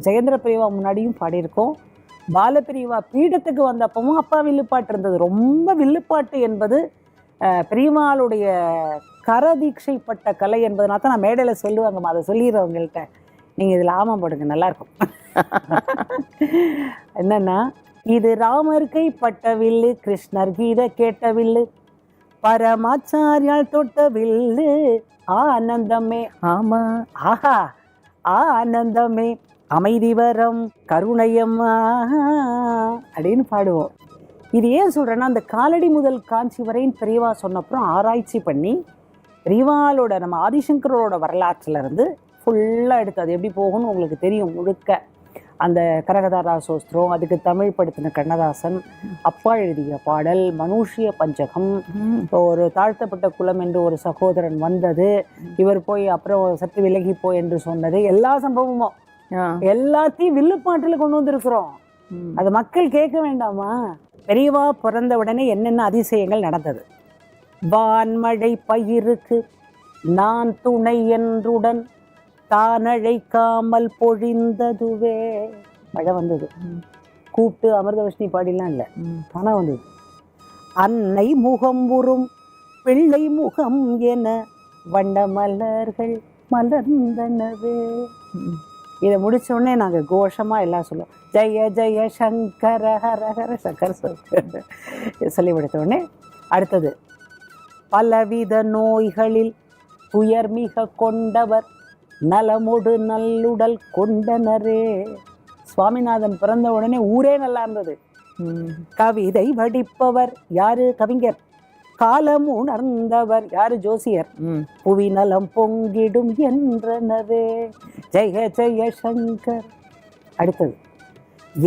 ஜெயேந்திர பெரியவா முன்னாடியும் பாடியிருக்கோம். பாலபிரிவா பீடத்துக்கு வந்தப்பவும் அப்பா வில்லுப்பாட்டு இருந்தது. ரொம்ப வில்லுப்பாட்டு என்பது பெரியவாளுடைய கரதீட்சைப்பட்ட கலை என்பதனால தான் நான் மேடையில் சொல்லுவாங்கம்மா, அதை சொல்லிடுறவங்கள்ட்ட. நீங்கள் இதில் ஆமாம் போடுங்க, நல்லாயிருக்கும். என்னன்னா, இது ராமர் கைப்பட்ட வில்லு, கிருஷ்ணர் கீதை கேட்ட வில்லு, பரமாச்சாரியால் தொட்ட வில்லு, ஆனந்தமே ஆமா ஆஹா ஆனந்தமே அமைதி வரம் கருணையம்மா அப்படின்னு பாடுவோம். இது ஏன் சொல்கிறேன்னா, அந்த காலடி முதல் காஞ்சி வரைன்னு பெரியவா சொன்னப்புறம் ஆராய்ச்சி பண்ணி பெரியவாளோட நம்ம ஆதிசங்கரோட வரலாற்றிலிருந்து ஃபுல்லாக எடுத்து அது எப்படி போகும்னு உங்களுக்கு தெரியும் முழுக்க. அந்த கனகதாராசோஸ்திரம், அதுக்கு தமிழ் படுத்தின கண்ணதாசன், அப்பா எழுதிய பாடல், மனுஷிய பஞ்சகம், ஒரு தாழ்த்தப்பட்ட குலம் என்று ஒரு சகோதரன் வந்தது, இவர் போய் அப்புறம் சற்று விலகி போய் என்று சொன்னது, எல்லா சம்பவமும் எல்லாத்தையும் வில்லுப்பாட்டில் கொண்டு வந்திருக்கிறோம். அது மக்கள் கேட்க வேண்டாமா? பெரியவா பிறந்த உடனே என்னென்ன அதிசயங்கள் நடந்தது. வான்மழை பயிருக்கு நான் துணை என்றுடன் தானழைக்காமல் பொழிந்ததுவே. மழை வந்தது, கூப்பிட்டு அமிர்தவர்ஷினி பாடிலாம் இல்லை, தானா வந்தது. அன்னை முகம் உறும் பிள்ளை முகம் என வண்ண மலர்கள் மலர்ந்தனவே. இதை முடிச்ச உடனே நாங்கள் கோஷமாக எல்லாம் சொல்லுவோம், ஜெய ஜெய சங்கர ஹர ஹர சங்கர சொல்லி முடித்த உடனே அடுத்தது, பலவித நோய்களில் துயர் மிக கொண்டவர் நலமொடு நல்லுடல் கொண்டனரே. சுவாமிநாதன் பிறந்த உடனே ஊரே நல்லா இருந்தது. கவிதை வடிப்பவர் யாரு? கவிஞர். காலம் உணர்ந்தவர் யாரு? ஜோசியர். புவி நலம் பொங்கிடும் என்றனரே. ஜெய ஜெய சங்கர். அடுத்தது,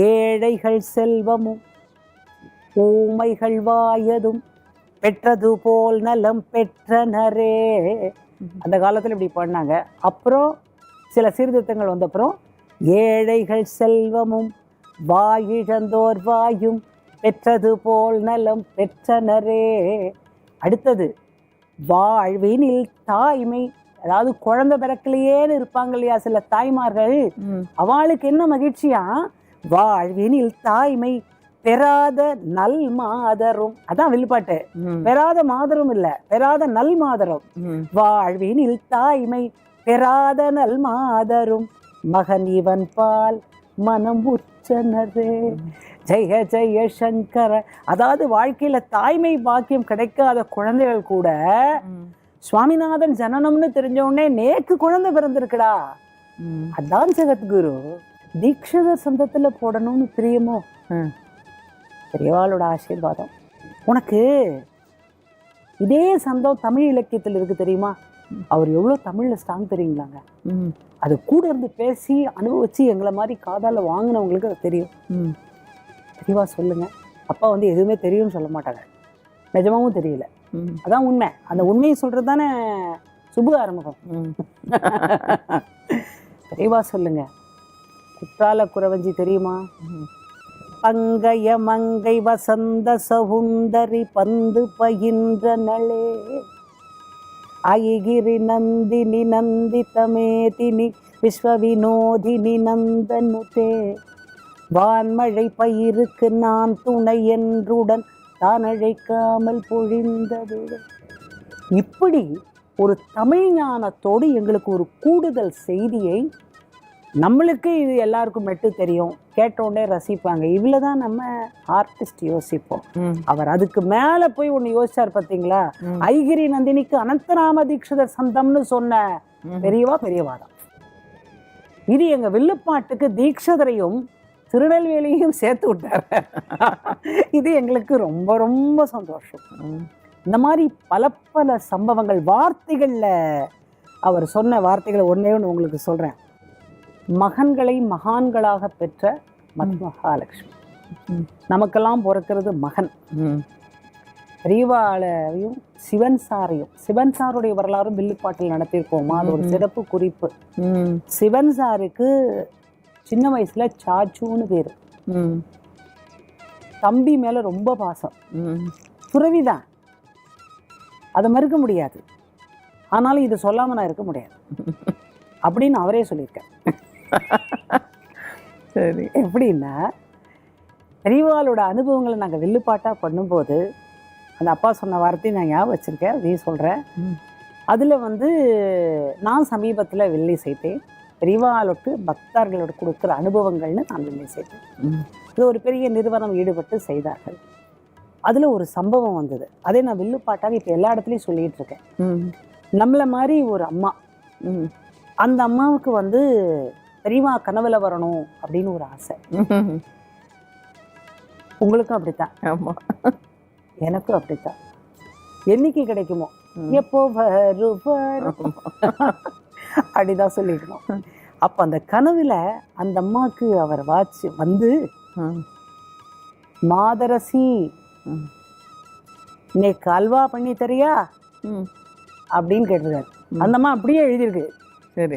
ஏழைகள் செல்வமும் ஊமைகள் வாயதும் பெற்றது போல் நலம் பெற்றனரே. அந்த காலத்தில் இப்படி பண்ணாங்க. அப்புறம் சில சீர்திருத்தங்கள் வந்தப்புறம், ஏழைகள் செல்வமும் வாயிழந்தோர் வாயும் பெற்றது போல் நலம் பெற்றனரே. அடுத்தது, வாழ்வினில் தாய்மை, அதாவது குழந்தை பிறக்கலையேன்னு இருப்பாங்க இல்லையா சில தாய்மார்கள், அவளுக்கு என்ன மகிழ்ச்சியா, வாழ்வினில் தாய்மை பெறாத நல் மாதரும். அதான் வில்லுப்பாட்டு. பெறாத மாதரும் இல்ல, பெறாத நல் மாதரும். வாழ்வினில் தாய்மை பெறாத நல் மாதரும் மகன் இவன் பால் மனம் உச்சனரே. ஜெய ஜெய சங்கர. அதாவது வாழ்க்கையில தாய்மை பாக்கியம் கிடைக்காத குழந்தைகள் கூட சுவாமிநாதன் ஜனனம்னு தெரிஞ்ச உடனே நேக்கு குழந்தை பிறந்திருக்குடா, அதான் ஜெகத்குரு. தீக்ஷிதர் சந்தத்துல போடணும்னு பிரியமோ? பெரியவாளோட ஆசீர்வாதம். உனக்கு இதே சந்தம் தமிழ் இலக்கியத்தில் இருக்கு தெரியுமா? அவர் எவ்வளோ தமிழில் ஸ்ட்ராங் தெரியுங்களாங்க. அது கூட இருந்து பேசி அனுபவிச்சு எங்களை மாதிரி காதால் வாங்கினவங்களுக்கு அது தெரியும். தெளிவாக சொல்லுங்க. அப்பா வந்து எதுவுமே தெரியும்னு சொல்ல மாட்டாங்க, நிஜமாவும் தெரியல, அதான் உண்மை. அந்த உண்மையை சொல்கிறது தானே சுபு ஆரம்பம். தெளிவாக சொல்லுங்க. குற்றால குறவஞ்சி தெரியுமா? பங்கைய மங்கை வசந்த சவுந்தரி பந்து பயின்ற நளே ஐகிரி நந்தினி நந்திதமேதினி விஸ்வ வினோதினி நந்தனுதே. வான்மழை பயிருக்கு நான் துணை என்றுடன் தான் அழைக்காமல் பொழிந்தது. இப்படி ஒரு தமிழ் ஞானத்தோடு எங்களுக்கு ஒரு கூடுதல் செய்தியை, நம்மளுக்கு இது எல்லாருக்கும் மெட்டு தெரியும், கேட்டோடனே ரசிப்பாங்க, இவ்வளவுதான் நம்ம ஆர்டிஸ்ட் யோசிப்போம். அவர் அதுக்கு மேல போய் ஒண்ணு யோசிச்சார் பார்த்தீங்களா? ஐகிரி நந்தினிக்கு அனந்தராம தீக்ஷிதர் சந்தம்னு சொன்ன பெரியவாதான். இது எங்க வில்லுப்பாட்டுக்கு தீக்ஷிதரையும் திருநெல்வேலியையும் சேர்த்து விட்டார். இது எங்களுக்கு ரொம்ப ரொம்ப சந்தோஷம். இந்த மாதிரி பல பல சம்பவங்கள், வார்த்தைகள்ல அவர் சொன்ன வார்த்தைகளை ஒன்னே ஒன்று உங்களுக்கு சொல்றேன். மகன்களை மகான்களாக பெற்ற மகாலட்சுமி. நமக்கெல்லாம் பிறக்கிறது மகன். பெரியவாளையும் சிவன் சாரையும், சிவன் சாருடைய வரலாறும் வில்லுப்பாட்டில் நடத்தியிருக்கோமா, அது ஒரு சிறப்பு குறிப்பு. சிவன் சாருக்கு சின்ன வயசுல சாச்சுன்னு பேரு. தம்பி மேல ரொம்ப பாசம், துறவிதான், அதை மறுக்க முடியாது. ஆனாலும் இதை சொல்லாம நான் இருக்க முடியாது அப்படின்னு அவரே சொல்லியிருக்கார். சரி. எப்படின்னா, பெரியவாளோட அனுபவங்களை நாங்கள் வில்லுப்பாட்டாக பண்ணும்போது அந்த அப்பா சொன்ன வார்த்தையை நான் ஞாபகம் வச்சுருக்கேன், அதையும் சொல்கிறேன். அதில் நான் சமீபத்தில் வில்லை செய்தேன். பெரியவாளுக்கு பக்தர்களோட கொடுக்குற அனுபவங்கள்னு நான் வில்லை செய்தேன். இது ஒரு பெரிய நிறுவனம் ஈடுபட்டு செய்தார்கள். அதில் ஒரு சம்பவம் வந்தது. அதே நான் வில்லுப்பாட்டாக இப்போ எல்லா இடத்துலையும் சொல்லிகிட்டு இருக்கேன். நம்மளை மாதிரி ஒரு அம்மா, அந்த அம்மாவுக்கு பெரியவா கனவுல வரணும் அப்படின்னு ஒரு ஆசை. உங்களுக்கும் அப்படித்தான்? ஆமாம், எனக்கும் அப்படித்தான். என்னைக்கு கிடைக்குமோ, எப்போ வரும் அப்படிதான் சொல்லிக்கணும். அப்போ அந்த கனவுல அந்த அம்மாவுக்கு அவர் மாதரசி இன்னைக்கு அல்வா பண்ணி தரியா அப்படின்னு கேட்டிருக்காரு. அந்த அம்மா அப்படியே எழுதியிருக்கு.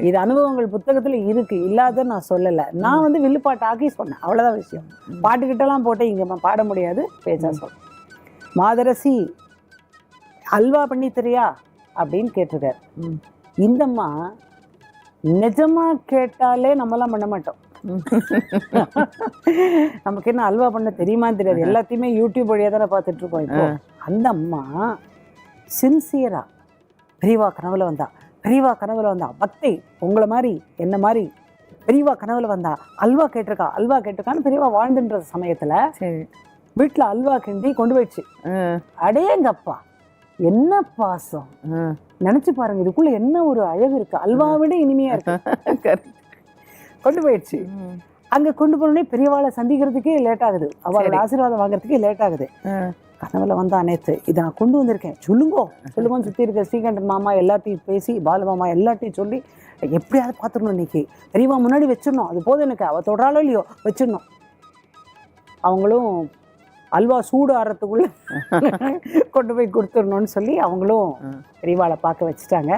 இது அனுபவங்கள் புத்தகத்துல இருக்கு, இல்லாத நான் சொல்லலை. நான் வில்லுப்பாட்டு ஆக்கி சொன்னேன், அவ்வளவுதான் விஷயம். பாட்டுக்கிட்டலாம் போட்டு இங்க பாட முடியாது, பேச்சா சொல்ல. மாதரசி அல்வா பண்ணி தரியா அப்படின்னு கேட்டிருக்காரு. இந்தம்மா நிஜமா கேட்டாலே நம்மலாம் பண்ண மாட்டோம். நமக்கு என்ன அல்வா பண்ண தெரியுமான்னு தெரியாது, எல்லாத்தையுமே யூடியூப் வழியா தானே பார்த்துட்டு இருக்கோம். இப்போ அந்த அம்மா சின்சியரா பெரியவா கனவுல வந்தா பக்தி, உங்களை மாதிரி என்ன மாதிரி பெரியவா கனவுல வந்தா அல்வா கேட்டிருக்கான்னு பெரியவா வாழ்ந்துன்ற சமயத்துல வீட்டுல அல்வா கிண்டி கொண்டு போயிடுச்சு. அடேங்கப்பா, என்ன பாசம்! நினைச்சு பாருங்க, இதுக்குள்ள என்ன ஒரு அழகு இருக்கு, அல்வா விட இனிமையா இருக்கு. கொண்டு போயிடுச்சு. அங்க கொண்டு போனோடனே பெரியவாளை சந்திக்கிறதுக்கே லேட் ஆகுது, அவளோட ஆசீர்வாதம் வாங்குறதுக்கே லேட் ஆகுது. கனவுல வந்தா நேத்து இதை நான் கொண்டு வந்திருக்கேன், சொல்லுங்கன்னு சுத்தி இருக்க ஸ்ரீகண்டன் மாமா எல்லாத்தையும் பேசி, பாலு மாமா எல்லாத்தையும் சொல்லி எப்படியாவது பார்த்துடணும், இன்னைக்கு பெரியவா முன்னாடி வச்சிடணும், அது போதும் எனக்கு, அவ தொடுறாலோ இல்லையோ வச்சிடணும். அவங்களும் அல்வா சூடு ஆறத்துக்குள்ள கொண்டு போய் கொடுத்துடணும்னு சொல்லி அவங்களும் பெரியவாளை பார்க்க வச்சுட்டாங்க.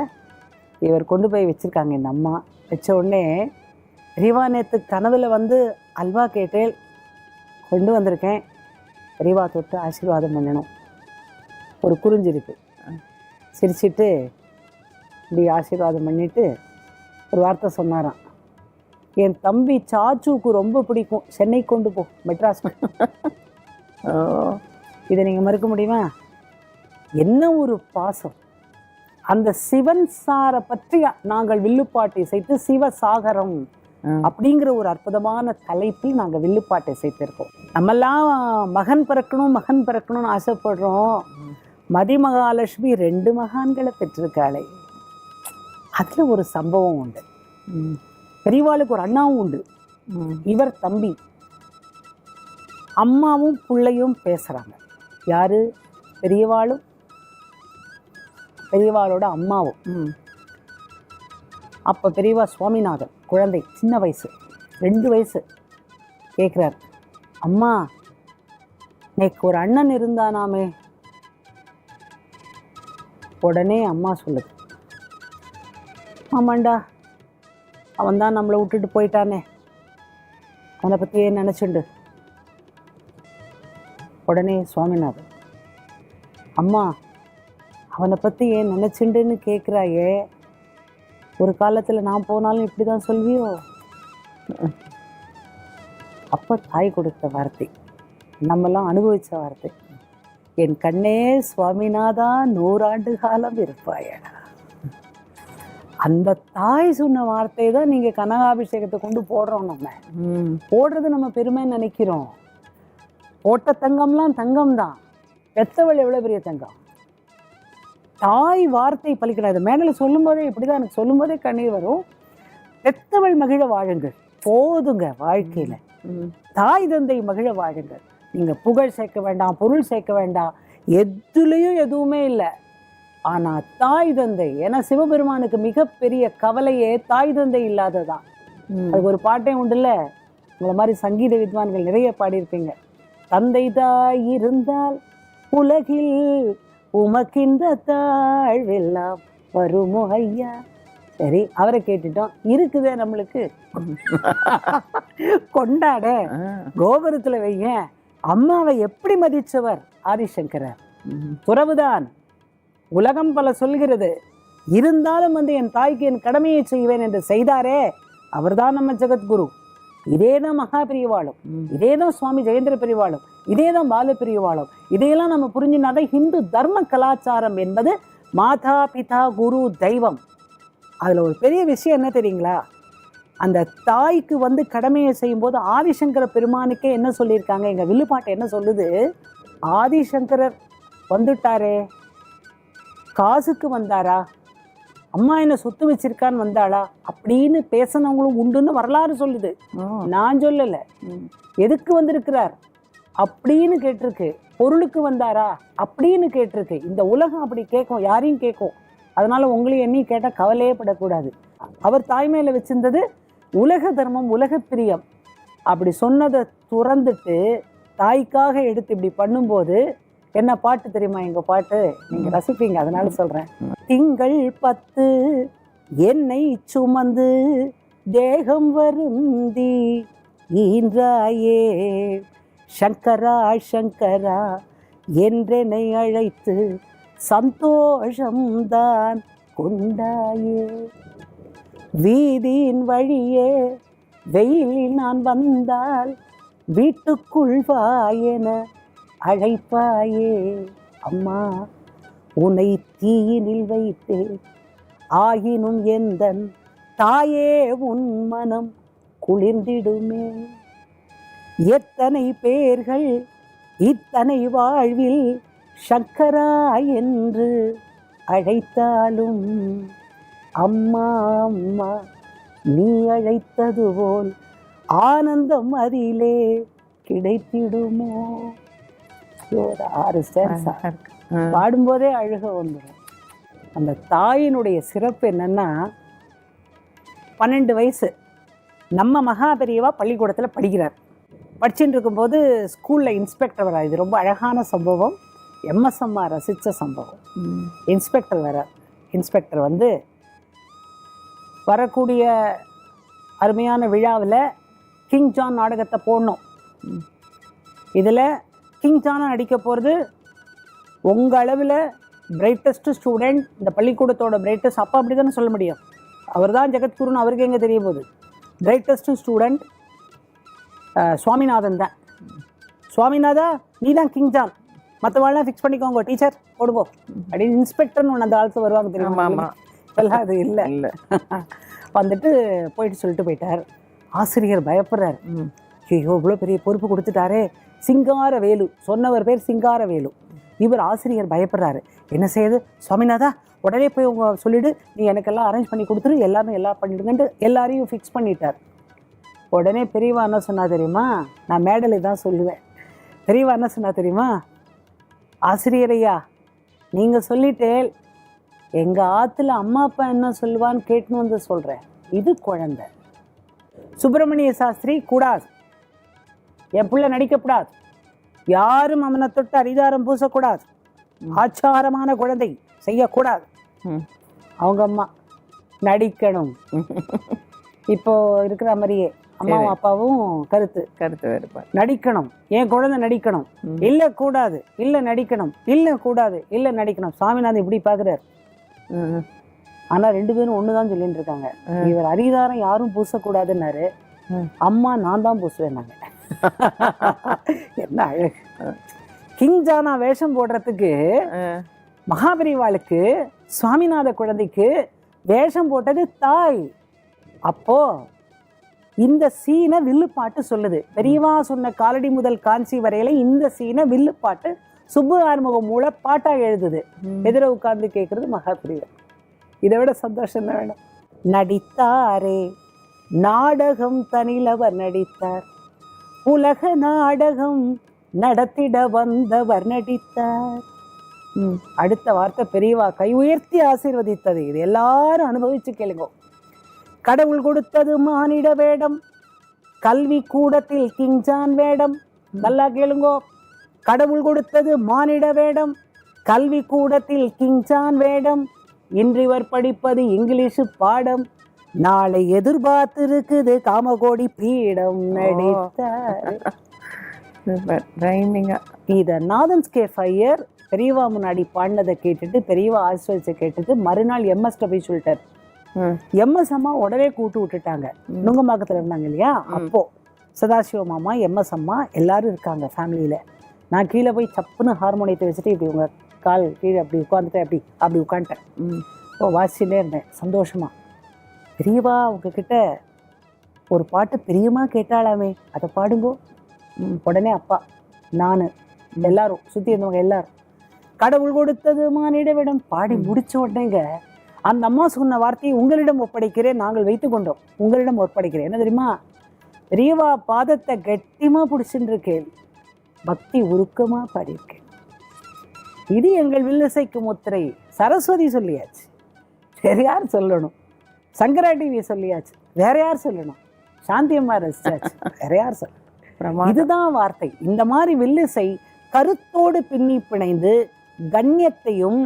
இவர் கொண்டு போய் வச்சிருக்காங்க. இந்த அம்மா வச்ச உடனே, பெரியவா நேற்று கனவுல அல்வா கேட்டேன், கொண்டு வந்திருக்கேன், பெரியவா தொட்டு ஆசீர்வாதம் பண்ணணும். ஒரு குறிஞ்சி இருக்கு, சிரிச்சிட்டு இப்படி ஆசீர்வாதம் பண்ணிட்டு ஒரு வார்த்தை சொன்னாராம், என் தம்பி சாச்சுவுக்கு ரொம்ப பிடிக்கும், சென்னை கொண்டு போ, மெட்ராஸ். இதை நீங்க மறுக்க முடியுமா? என்ன ஒரு பாசம்! அந்த சிவன் சாரை பற்றி நாங்கள் வில்லுப்பாட்டு இசைத்து சிவசாகரம் அப்படிங்கிற ஒரு அற்புதமான தலைப்பில் நாங்கள் வில்லுப்பாட்டு இசைத்திருக்கோம். நம்மெல்லாம் மகன் பிறக்கணும்னு ஆசைப்படுறோம். மதிமகாலட்சுமி 2 மகான்களை பெற்றிருக்காளே. அதுல ஒரு சம்பவம் உண்டு. பெரியவாளுக்கு ஒரு அண்ணாவும் உண்டு, இவர் தம்பி. அம்மாவும் பிள்ளையும் பேசுறாங்க. யாரு? பெரியவாளோட அம்மாவும். அப்ப பெரியவா சுவாமிநாதன் குழந்தை, சின்ன வயசு, 2 வயசு, கேட்குறாரு, அம்மா நேக்கு ஒரு அண்ணன் இருந்தானாமே. உடனே அம்மா சொல்லுது, ஆமாண்டா, அவன் தான் நம்மளை விட்டுட்டு போயிட்டானே, அவனை பற்றி ஏன் நினச்சுண்டு. உடனே சுவாமிநாதன், அம்மா அவனை பற்றி ஏன் நினச்சுண்டுன்னு கேட்குறாயே, ஒரு காலத்தில் நான் போனாலும் இப்படி தான் சொல்வியோ? அப்போ தாய் கொடுத்த வார்த்தை, நம்மெல்லாம் அனுபவித்த வார்த்தை, என் கண்ணே சுவாமிநாதா 100 ஆண்டு காலம் இருப்பாயடா. அந்த தாய் சொன்ன வார்த்தை தான் நீங்கள் கனகாபிஷேகத்தை கொண்டு போடுறோம். நம்ம போடுறது நம்ம பெருமைன்னு நினைக்கிறோம். போட்ட தங்கம்லாம் தங்கம் தான், பெத்தவள் எவ்வளோ பெரிய தங்கம். தாய் வார்த்தை பலிக்கணும். இதை மேடையில் சொல்லும் போதே இப்படிதான், எனக்கு சொல்லும் போதே கண்ணீர் வரும். பெத்தவள் மகிழ வாழுங்கள், போதுங்க வாழ்க்கையில. தாய் தந்தை மகிழ வாழுங்கள். நீங்க புகழ் சேர்க்க வேண்டாம், பொருள் சேர்க்க வேண்டாம், எதுலேயும் எதுவுமே இல்லை. ஆனா தாய் தந்தை, ஏன்னா சிவபெருமானுக்கு மிகப்பெரிய கவலையே தாய் தந்தை இல்லாததான். அதுக்கு ஒரு பாட்டே உண்டு இல்ல, உங்களை மாதிரி சங்கீத வித்வான்கள் நிறைய பாடியிருப்பீங்க. தந்தை தாய் இருந்தால் உலகில் உமக்கின்ற தாழ்வெல்லாம் வருமோ ஐயா. சரி, அவரை கேட்டுட்டோம், இருக்குதே நம்மளுக்கு கொண்டாட, கோபுரத்துல வைய. அம்மாவை எப்படி மதிச்சவர் ஆதிசங்கரர். துறவுதான், உலகம் பல சொல்கிறது, இருந்தாலும் என் தாய்க்கு என் கடமையை செய்வேன் என்று செய்தாரே, அவர்தான் நம்ம ஜெகத்குரு. இதே தான் மகா பெரியவாளும், இதே தான் சுவாமி ஜெயேந்திர பெரியவாளும், இதே தான் பால பெரியவாளும். இதையெல்லாம் நம்ம புரிஞ்சுனாதான் ஹிந்து தர்ம கலாச்சாரம் என்பது மாதா பிதா குரு தெய்வம். அதில் ஒரு பெரிய விஷயம் என்ன தெரியுங்களா? அந்த தாய்க்கு வந்து கடமையை செய்யும்போது ஆதிசங்கர பெருமானுக்கே என்ன சொல்லியிருக்காங்க, எங்கள் வில்லுப்பாட்டு என்ன சொல்லுது, ஆதிசங்கரர் வந்துட்டாரே, காசுக்கு வந்தாரா, அம்மா என்ன சொத்து வச்சிருக்கான்னு வந்தாளா அப்படின்னு பேசினவங்களும் உண்டுன்னு வரலாறு சொல்லுது. நான் சொல்லலை. எதுக்கு வந்திருக்கிறார் அப்படின்னு கேட்டிருக்கு, பொருளுக்கு வந்தாரா அப்படின்னு கேட்டிருக்கு. இந்த உலகம் அப்படி கேட்கும், யாரையும் கேட்கும். அதனால உங்களையும் என்னையும் கேட்டால் கவலையே படக்கூடாது. அவர் தாய்மையில வச்சிருந்தது உலக தர்மம், உலக பிரியம். அப்படி சொன்னதை துறந்துட்டு தாய்க்காக எடுத்து இப்படி பண்ணும்போது என்ன பாட்டு தெரியுமா? எங்க பாட்டு நீங்க ரசிப்பீங்க, அதனால சொல்றேன். திங்கள் 10 என்னை சுமந்து தேகம் வருந்தி ஈன்றாயே, சங்கரா சங்கரா என்றெனை அழைத்து சந்தோஷம்தான் கொண்டாயே, வீதியின் வழியே வெயிலில் நான் வந்தால் வீட்டுக்குள் வாயென அழைப்பாயே, அம்மா உன்னை தீயினில் வைத்தே ஆயினும் எந்தன் தாயே உன் மனம் குளிர்ந்திடுமே. எத்தனை பேர்கள் இத்தனை வாழ்வில் சங்கரா என்று அழைத்தாலும் அம்மா அம்மா நீ அழைத்தது போல் ஆனந்தம் அதிலே கிடைத்திடுமோ. ஒரு 6 ஸ்டேன்ஸ் பாடும்போதே அழுக வந்துடும். அந்த தாயினுடைய சிறப்பு என்னன்னா, 12 வயசு நம்ம மகா பெரியவா பள்ளிக்கூடத்தில் படிக்கிறார். படிச்சுட்டு இருக்கும்போது ஸ்கூலில் இன்ஸ்பெக்டர் வராது. இது ரொம்ப அழகான சம்பவம், எம்எஸ்எம்மா ரசித்த சம்பவம். இன்ஸ்பெக்டர் வரார். இன்ஸ்பெக்டர் வந்து வரக்கூடிய அருமையான விழாவில் கிங் ஜான் நாடகத்தை போடணும். இதில் கிங் ஜானை நடிக்க போகிறது உங்கள் அளவில் பிரைட்டஸ்ட் ஸ்டூடெண்ட், இந்த பள்ளிக்கூடத்தோட பிரைட்டஸ்ட், அப்பா அப்படி தானே சொல்ல முடியும், அவர் தான் ஜெகத்குருன்னு அவருக்கு எங்கே தெரிய போகுது. பிரைட்டஸ்ட் ஸ்டூடெண்ட் சுவாமிநாதன் தான். சுவாமிநாதா நீ தான் கிங் ஜான், மற்றவாள்லாம் ஃபிக்ஸ் பண்ணிக்கோங்க, டீச்சர் போடுவோம் அப்படின்னு இன்ஸ்பெக்டர்னு ஒன்று அந்த காலத்தில் வருவாங்க தெரியுமா? இப்பெல்லாம் அது இல்லை. வந்துட்டு போயிட்டு சொல்லிட்டு போயிட்டார். ஆசிரியர் பயப்படுறார். ஐயோ இவ்வளோ பெரிய பொறுப்பு கொடுத்துட்டாரே, சிங்காரவேலு, சொன்னவர் பேர் சிங்காரவேலு. இவர் ஆசிரியர் பயப்படுறாரு. என்ன செய்யுது, சுவாமிநாதா உடனே போய் உங்க சொல்லிவிடு, நீ எனக்கெல்லாம் அரேஞ்ச் பண்ணி கொடுத்துரு, எல்லாரும் எல்லாம் பண்ணிவிடுங்கன்ட்டு எல்லாரையும் ஃபிக்ஸ் பண்ணிட்டார். உடனே பெரியவா என்ன சொன்னா தெரியுமா? நான் மேடலில் தான் சொல்லுவேன். பெரியவா என்ன சொன்னா தெரியுமா? ஆசிரியரையா நீங்கள் சொல்லிட்டே எங்கள் ஆற்றுல அம்மா அப்பா என்ன சொல்லுவான்னு கேட்டுன்னு வந்து சொல்கிறேன். இது குழந்தை. சுப்பிரமணிய சாஸ்திரி கூடாது, என் பிள்ளை நடிக்கப்படாது, யாரும் அவனை தொட்டு அரிதாரம் பூசக்கூடாது, ஆச்சாரமான குழந்தை செய்யக்கூடாது. அவங்க அம்மா நடிக்கணும். இப்போ இருக்கிற மாதிரியே அம்மாவும் அப்பாவும் கருத்து வேறுபாடு. நடிக்கணும், என் குழந்தை நடிக்கணும், இல்லை கூடாது, இல்லை நடிக்கணும், இல்லை கூடாது, இல்லை நடிக்கணும். சாமிநாதன் இப்படி பார்க்குறாரு. ஆனால் 2 பேரும் ஒன்று தான் சொல்லிட்டு இருக்காங்க. இவர் அரிதாரம் யாரும் பூசக்கூடாதுன்னாரு, அம்மா நான் தான் பூசுவேன். நாங்கள் என்ன அழகு. கிங் ஜானா வேஷம் போடுறதுக்கு மகாபெரிவாளுக்கு, சுவாமிநாத குழந்தைக்கு வேஷம் போட்டது தாய். அப்போ இந்த சீனை வில்லுப்பாட்டு சொல்லுது. பெரியவா சொன்ன காலடி முதல் காஞ்சி வரையில இந்த சீனை வில்லுப்பாட்டு சுப்பு ஆறுமுகம் மூல பாட்டா எழுதுது. எதிர உட்கார்ந்து கேட்கறது மகாபெரிவா. இதை விட சந்தோஷம் என்ன வேணும்? நடித்தாரே நாடகம் தனிலவர் நடித்தார், உலக நாடகம் நடத்திட வந்தவர் நடித்தார். அடுத்த வார்த்தை பெரியவா கை உயர்த்தி ஆசீர்வதித்தது. இது எல்லாரும் அனுபவிச்சு கேளுங்க. கடவுள் கொடுத்தது மானிட வேடம், கல்வி கூடத்தில் கிங்ஜான் வேடம். நல்லா கேளுங்கோ. கடவுள் கொடுத்தது மானிட வேடம், கல்வி கூடத்தில் கிங்ஜான் வேடம். இன்றிவர் படிப்பது இங்கிலீஷ் பாடம், நாளை எதிர்பார்த்திருக்குது காமகோடி பீடம் நடித்தார். இத நாதன்ஸ் கே ஃபையர் பெரியவா முன்னாடி பாடினதை கேட்டுட்டு பெரியவா ஆசிரியர் கேட்டுட்டு மறுநாள் எம்எஸ்ட போய் சொல்லிட்டார். எம்எஸ் அம்மா உடனே கூட்டு விட்டுட்டாங்க. நுங்கம்பாக்கத்தில் இருந்தாங்க இல்லையா, அப்போ சதாசிவ மாமா, எம்எஸ் அம்மா எல்லாரும் இருக்காங்க ஃபேமிலியில். நான் கீழே போய் சப்புன்னு ஹார்மோனியத்தை வச்சுட்டு இப்படி உங்கள் கால் கீழே அப்படி உட்காந்துட்டேன், அப்படி உட்காந்துட்டேன். இப்போ வாசிச்சுட்டே இருந்தேன் சந்தோஷமா. பெரியவா உங்ககிட்ட ஒரு பாட்டு பெரியமா கேட்டாலாமே, அதை பாடுங்கோ. உடனே அப்பா, நான், எல்லாரும் சுற்றி இருந்தவங்க எல்லாரும் கடவுள் கொடுத்தது மானிடவிடம் பாடி முடிச்ச உடனேங்க அந்த அம்மா சொன்ன வார்த்தையை உங்களிடம் ஒப்படைக்கிறேன், நாங்கள் வைத்து கொண்டோம், உங்களிடம் ஒப்படைக்கிறேன். என்ன தெரியுமா? பெரியவா பாதத்தை கட்டிமா பிடிச்சுருக்கேன், பக்தி உருக்கமா பாடியிருக்கேன். இது எங்கள் வில்லிசைக்கு முத்திரை. சரஸ்வதி சொல்லியாச்சு, வேற யார் சொல்லணும்? சங்கரா டிவி சொல்லியாச்சு, வேற யார் சொல்லணும்? சாந்தி அம்மா ரசிச்சாச்சு, வேற யார் சொல்லணும்? இதுதான் வார்த்தை. இந்த மாதிரி வில்லிசை கருத்தோடு பின்னி பிணைந்து கண்ணியத்தையும்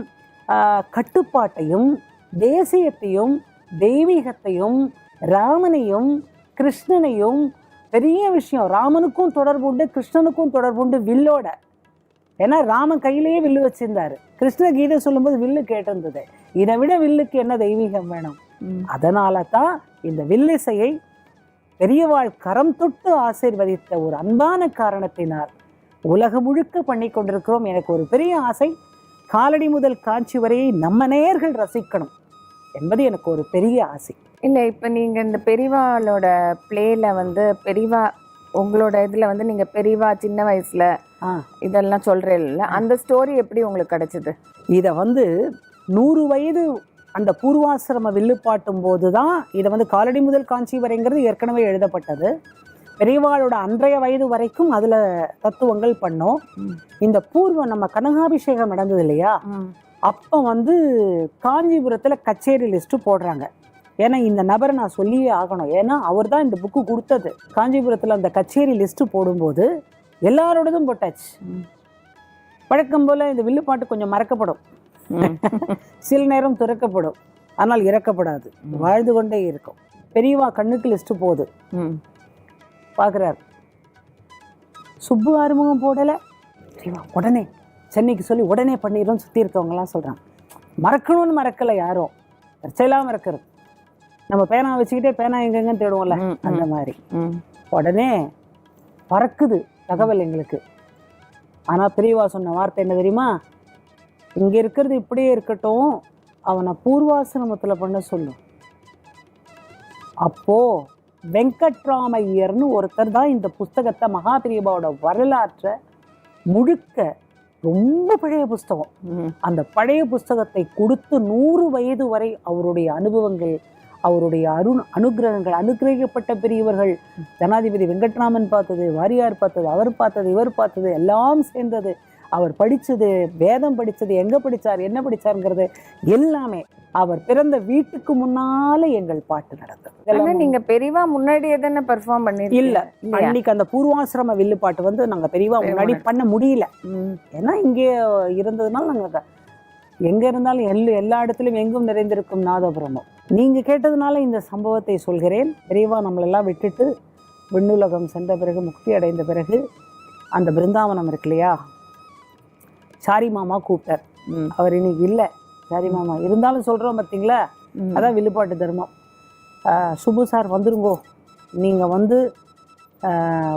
கட்டுப்பாட்டையும் தேசியத்தையும் தெய்வீகத்தையும் ராமனையும் கிருஷ்ணனையும், பெரிய விஷயம், ராமனுக்கும் தொடர்பு உண்டு கிருஷ்ணனுக்கும் தொடர்பு உண்டு வில்லோட. ஏன்னா ராமன் கையிலேயே வில்லு வச்சிருந்தாரு. கிருஷ்ண கீதை சொல்லும்போது வில்லு கேட்டிருந்தது. இதை விட வில்லுக்கு என்ன தெய்வீகம் வேணும்? அதனால தான் இந்த வில்லிசையை பெரியவாள் கரம் தொட்டு ஆசீர்வதித்த ஒரு அன்பான காரணத்தினால் உலகம் முழுக்க பண்ணி கொண்டிருக்கிறோம். எனக்கு ஒரு பெரிய ஆசை, காலடி முதல் காட்சி வரையை நம்ம நேயர்கள் ரசிக்கணும் என்பது எனக்கு ஒரு பெரிய ஆசை. இல்லை, இப்போ நீங்கள் இந்த பெரியவாளோட பிளேல பெரியவா உங்களோட இதில் நீங்கள் பெரியவா சின்ன வயசில் இதெல்லாம் சொல்கிறீல்ல, அந்த ஸ்டோரி எப்படி உங்களுக்கு கிடைச்சிது? இதை 100 வயது அந்த பூர்வாசிரம வில்லு பாட்டும் போது தான் இதை காலடி முதல் காஞ்சி வரைங்கிறது ஏற்கனவே எழுதப்பட்டது. பெரியவாளோட அன்றைய வயது வரைக்கும் அதில் தத்துவங்கள் பண்ணோம். இந்த பூர்வம் நம்ம கனகாபிஷேகம் நடந்தது இல்லையா, அப்போ காஞ்சிபுரத்தில் கச்சேரி லிஸ்ட்டு போடுறாங்க. ஏன்னா இந்த நபரை நான் சொல்லியே ஆகணும், ஏன்னா அவர் தான் இந்த புக்கு கொடுத்தது. காஞ்சிபுரத்தில் அந்த கச்சேரி லிஸ்ட்டு போடும்போது எல்லாரோடதும் போட்டாச்சு. வழக்கம் போல் இந்த வில்லுப்பாட்டு கொஞ்சம் மறக்கப்படும், சில நேரம் துறக்கப்படும், ஆனால் இறக்கப்படாது, வாழ்ந்து கொண்டே இருக்கும். பெரியவா கண்ணுக்கு லிஸ்ட்டு போகுது, பார்க்குறாரு. சுப்பு ஆறுமுகம் போடலை, உடனே சென்னைக்கு சொல்லி உடனே பண்ணிடுறோம். சுற்றி இருக்கவங்கலாம் சொல்கிறாங்க. மறக்கணும்னு மறக்கலை யாரும், தற்செயலாக மறக்கிறது. நம்ம பேனா வச்சுக்கிட்டே பேனா எங்கெங்கன்னு தேடுவோம்ல, அந்த மாதிரி உடனே பறக்குது தகவல் எங்களுக்கு. ஆனால் பெரியவா சொன்ன வார்த்தை என்ன தெரியுமா? இங்கே இருக்கிறது இப்படியே இருக்கட்டும், அவனை பூர்வாசிரமத்தில் பண்ண சொல்லும். அப்போது வெங்கட்ராமையர்னு ஒருத்தர் தான் இந்த புஸ்தகத்தை, மகாபிரியபாவோட வரலாற்றை முழுக்க, ரொம்ப பழைய புஸ்தகம், அந்த பழைய புஸ்தகத்தை கொடுத்து 100 வயது வரை அவருடைய அனுபவங்கள், அவருடைய அனுகிரகங்கள், அனுகிரகிக்கப்பட்ட பெரியவர்கள், ஜனாதிபதி வெங்கட்ராமன் பார்த்தது, வாரியார் பார்த்தது, அவர் பார்த்தது, இவர் பார்த்தது எல்லாம் சேர்ந்தது. அவர் படித்தது, வேதம் படித்தது, எங்கே படித்தார், என்ன படித்தாருங்கிறது எல்லாமே அவர் பிறந்த வீட்டுக்கு முன்னால எங்கள் பாட்டு நடந்தது. நீங்க பெரியவா முன்னாடியே தானே பெர்ஃபார்ம் பண்ணி? இல்ல, அன்னைக்கு அந்த பூர்வாசிரம வில்லு பாட்டு நாங்க பெரியவா முன்னாடி பண்ண முடியல. ஏன்னா இங்கே இருந்ததுனால நாங்க எங்க இருந்தாலும் எல்லா இடத்துலயும் எங்கும் நிறைந்திருக்கும் நாதபுரமும். நீங்க கேட்டதுனால இந்த சம்பவத்தை சொல்கிறேன். பெரியவா நம்மளெல்லாம் விட்டுட்டு விண்ணுலகம் சென்ற பிறகு, முக்தி அடைந்த பிறகு, அந்த பிருந்தாவனம் இருக்கு இல்லையா, சாரி மாமா கூப்பிட்டார். அவர் இன்னைக்கு இல்லை, சாரி மாமா இருந்தாலும் சொல்கிறோம் பார்த்தீங்களா, அதான் வில்லுப்பாட்டு தர்மம். சுப்பு சார் வந்துருங்கோ, நீங்கள்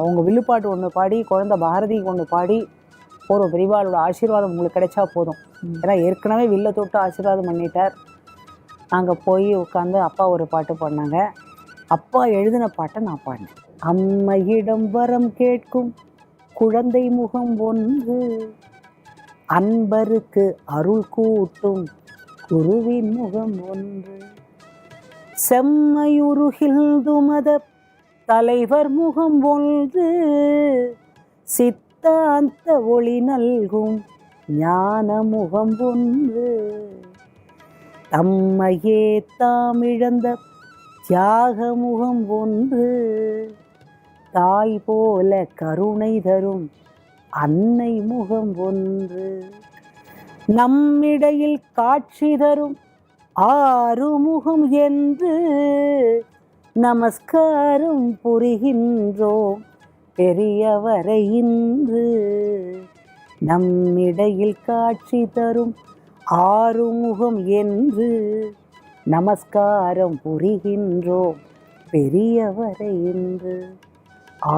உங்கள் வில்லுப்பாட்டு ஒன்று பாடி, குழந்தை பாரதிக்கு ஒன்று பாடி போகிறோம், பெரியவாளோட ஆசீர்வாதம் உங்களுக்கு கிடைச்சா போதும். ஏன்னா ஏற்கனவே வில்ல தொட்டு ஆசீர்வாதம் பண்ணிட்டார். நாங்கள் போய் உட்காந்து அப்பா ஒரு பாட்டு பாடினாங்க. அப்பா எழுதின பாட்டை நான் பாடினேன். அம்மையிடம் வரம் கேட்கும் குழந்தை முகம் ஒன்று, அன்பருக்கு அருள் கூட்டும் குருவின் முகம் ஒன்று, செம்மையுருகில்து மத தலைவர் முகம் ஒன்று, சித்தாந்த ஒளி நல்கும் ஞான முகம் ஒன்று, தம்மையே தாமிழந்த தியாக முகம் ஒன்று, தாய் போல கருணை தரும் அன்னை முகம் ஒன்று, நம்மிடையில் காட்சி தரும் ஆறுமுகம் என்று நமஸ்காரம் புரிகின்றோம் பெரியவரை இன்று, நம்மிடையில் காட்சி தரும் ஆறுமுகம் என்று நமஸ்காரம் புரிகின்றோம் பெரியவரை என்று,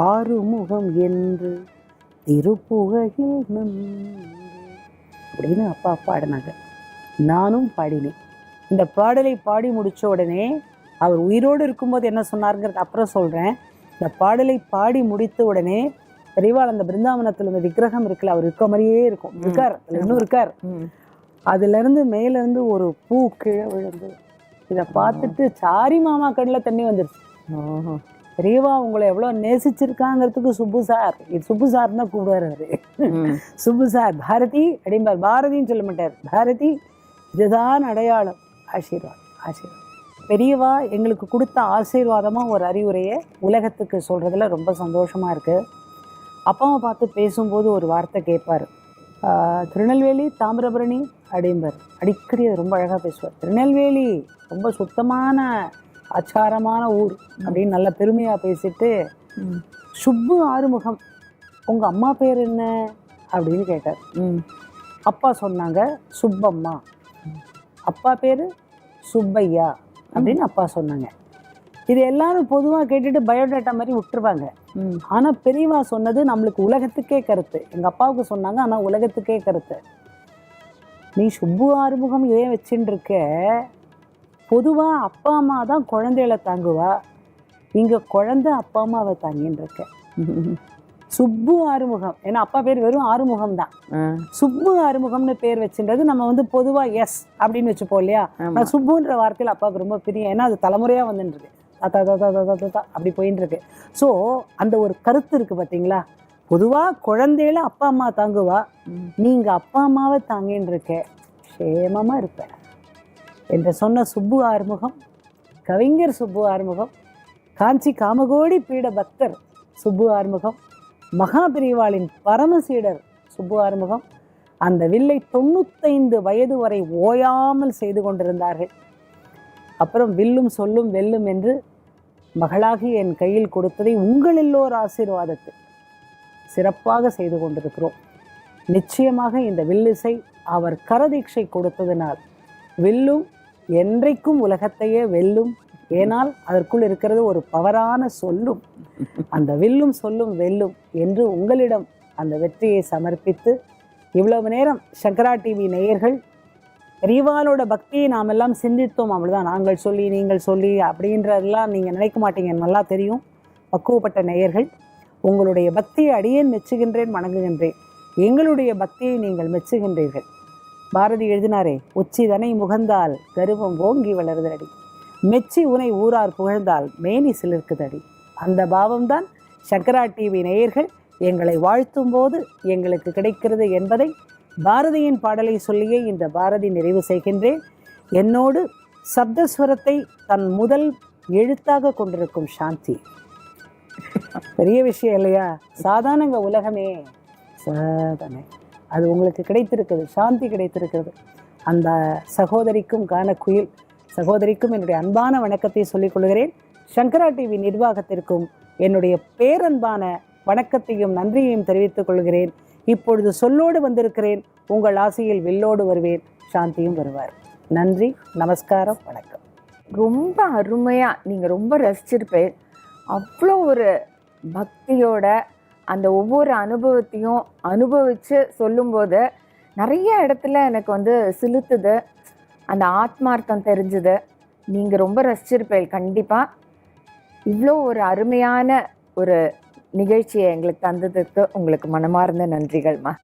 ஆறுமுகம் என்று திருப்புகழில் நன்று அப்படின்னு அப்பா பாடினாங்க. நானும் பாடினேன். இந்த பாடலை பாடி முடித்த உடனே அவர் உயிரோடு இருக்கும்போது என்ன சொன்னாருங்கிறது அப்புறம் சொல்கிறேன். இந்த பாடலை பாடி முடித்த உடனே பெரியவாள் அந்த பிருந்தாவனத்தில் இந்த விக்கிரகம் இருக்குல்ல, அவர் இருக்க மாதிரியே இருக்கும், இருக்கார், இன்னும் இருக்கார். அதுலேருந்து மேலேருந்து ஒரு பூ கீழே விழுந்து இதை பார்த்துட்டு சாரி மாமா கண்ணில் தண்ணி வந்துருச்சு. பெரியவா உங்களை எவ்வளோ நேசிச்சிருக்காங்கிறதுக்கு சுப்பு சார், இது சுப்பு சார் தான் கூப்பிடுவார் அவரு. சுப்பு சார் பாரதி அப்படிம்பார், பாரதின்னு சொல்ல மாட்டார், பாரதி இதுதான் அடையாளம், ஆசீர்வாதம் ஆசீர்வாதம். பெரியவா எங்களுக்கு கொடுத்த ஆசீர்வாதமாக ஒரு அறிவுரையை உலகத்துக்கு சொல்கிறதுல ரொம்ப சந்தோஷமாக இருக்குது. அப்பாவை பார்த்து பேசும்போது ஒரு வார்த்தை கேட்பார், திருநெல்வேலி தாமிரபரணி அப்படிம்பார். அடிக்கடி அது ரொம்ப அழகாக பேசுவார். திருநெல்வேலி ரொம்ப சுத்தமான ஆச்சாரமான ஊர் அப்படின்னு நல்ல பெருமையாக பேசிட்டு, சுப்பு ஆறுமுகம் உங்கள் அம்மா பேர் என்ன அப்படின்னு கேட்டார். அப்பா சொன்னாங்க சுப்பம்மா, அப்பா பேர் சுப்பையா அப்படின்னு அப்பா சொன்னாங்க. இது எல்லாரும் பொதுவாக கேட்டுட்டு பயோடேட்டா மாதிரி விட்டுருவாங்க. ஆனால் பெரியவா சொன்னது நம்மளுக்கு உலகத்துக்கே கருத்து. எங்கள் அப்பாவுக்கு சொன்னாங்க, ஆனால் உலகத்துக்கே கருத்து. நீ சுப்பு ஆறுமுகம் ஏன் வச்சுட்டு இருக்க, பொதுவாக அப்பா அம்மா தான் குழந்தைகளை தாங்குவா, இங்கே குழந்தை அப்பா அம்மாவை தாங்கின்னு இருக்க. சுப்பு ஆறுமுகம், ஏன்னா அப்பா பேர் வெறும் ஆறுமுகம் தான், சுப்பு ஆறுமுகம்னு பேர் வச்சுன்றது நம்ம வந்து பொதுவாக எஸ் அப்படின்னு வச்சுப்போம் இல்லையா. ஆனால் சுப்புன்ற வார்த்தையில் அப்பாவுக்கு ரொம்ப பிரியம், ஏன்னா அது தலைமுறையாக வந்துருக்கு, தாத்தா தாத்தா தாத்தா தாத்தா அப்படி போயின்னு இருக்கு. ஸோ அந்த ஒரு கருத்து இருக்குது பார்த்தீங்களா, பொதுவாக குழந்தையில அப்பா அம்மா தாங்குவா, நீங்கள் அப்பா அம்மாவை தாங்கின்னு இருக்க, க்ஷேமமாக இருப்பேன் என்று சொன்ன சுப்பு ஆறுமுகம், கவிஞர் சுப்பு ஆறுமுகம், காஞ்சி காமகோடி பீட பக்தர் சுப்பு ஆறுமுகம், மகாபிரிவாளின் பரமசீடர் சுப்பு ஆறுமுகம். அந்த வில்லை 95 வயது வரை ஓயாமல் செய்து கொண்டிருந்தார்கள். அப்புறம் வில்லும் சொல்லும் வெல்லும் என்று மகளாகி என் கையில் கொடுத்ததை உங்கள் எல்லோர் ஆசீர்வாதத்தில் சிறப்பாக செய்து கொண்டிருக்கிறோம். நிச்சயமாக இந்த வில்லிசை அவர் கரதீட்சை கொடுத்ததினால் வில்லும் என்றைக்கும் உலகத்தையே வெல்லும். ஏனால் அதற்குள் இருக்கிறது ஒரு பவரான சொல்லும். அந்த வில்லும் சொல்லும் வெல்லும் என்று உங்களிடம் அந்த வெற்றியை சமர்ப்பித்து, இவ்வளவு நேரம் சங்கரா டிவி நேயர்கள் பெரியவாளோட பக்தியை நாம் எல்லாம் சிந்தித்தோம். அவ்வளோதான், நாங்கள் சொல்லி நீங்கள் சொல்லி அப்படின்றதெல்லாம் நீங்கள் நினைக்க மாட்டீங்க, நல்லா தெரியும். பக்குவப்பட்ட நேயர்கள், உங்களுடைய பக்தியை அடியேன் மெச்சுகின்றேன், வணங்குகின்றேன். எங்களுடைய பக்தியை நீங்கள் மெச்சுகின்றீர்கள். பாரதி எழுதினாரே, உச்சிதனை முகந்தால் கருவம் ஓங்கி வளருதடி, மெச்சி உனை ஊரார் புகழ்ந்தால் மேனி சிலிர்க்குதடி. அந்த பாவம்தான் சங்கரா டிவி நேயர்கள் எங்களை வாழ்த்தும் போது எங்களுக்கு கிடைக்கிறது என்பதை பாரதியின் பாடலை சொல்லியே இந்த பாரதி நிறைவு செய்கின்றேன். என்னோடு சப்தஸ்வரத்தை தன் முதல் எழுத்தாக கொண்டிருக்கும் சாந்தி, பெரிய விஷயம் இல்லையா? சாதாரணங்க உலகமே சாதனை, அது உங்களுக்கு கிடைத்திருக்குது, சாந்தி கிடைத்திருக்கிறது. அந்த சகோதரிக்கும் கானக்குயில் சகோதரிக்கும் என்னுடைய அன்பான வணக்கத்தை சொல்லிக் கொள்கிறேன். சங்கரா டிவி நிர்வாகத்திற்கும் என்னுடைய பேரன்பான வணக்கத்தையும் நன்றியையும் தெரிவித்துக் கொள்கிறேன். இப்பொழுது சொல்லோடு வந்திருக்கிறேன், உங்கள் ஆசையில் வில்லோடு வருவேன், சாந்தியும் வருவார். நன்றி, நமஸ்காரம், வணக்கம். ரொம்ப அருமையாக நீங்கள் ரொம்ப ரசிச்சிருப்பேன். அவ்வளோ ஒரு பக்தியோட அந்த ஒவ்வொரு அனுபவத்தையும் அனுபவித்து சொல்லும்போது நிறைய இடத்துல எனக்கு வந்து சிலுத்துது, அந்த ஆத்மார்த்தம் தெரிஞ்சுது. நீங்கள் ரொம்ப ரசிச்சிருப்பேன் கண்டிப்பாக. இவ்வளோ ஒரு அருமையான ஒரு நிகழ்ச்சியை எங்களுக்கு தந்ததுக்கு உங்களுக்கு மனமார்ந்த நன்றிகள்மா.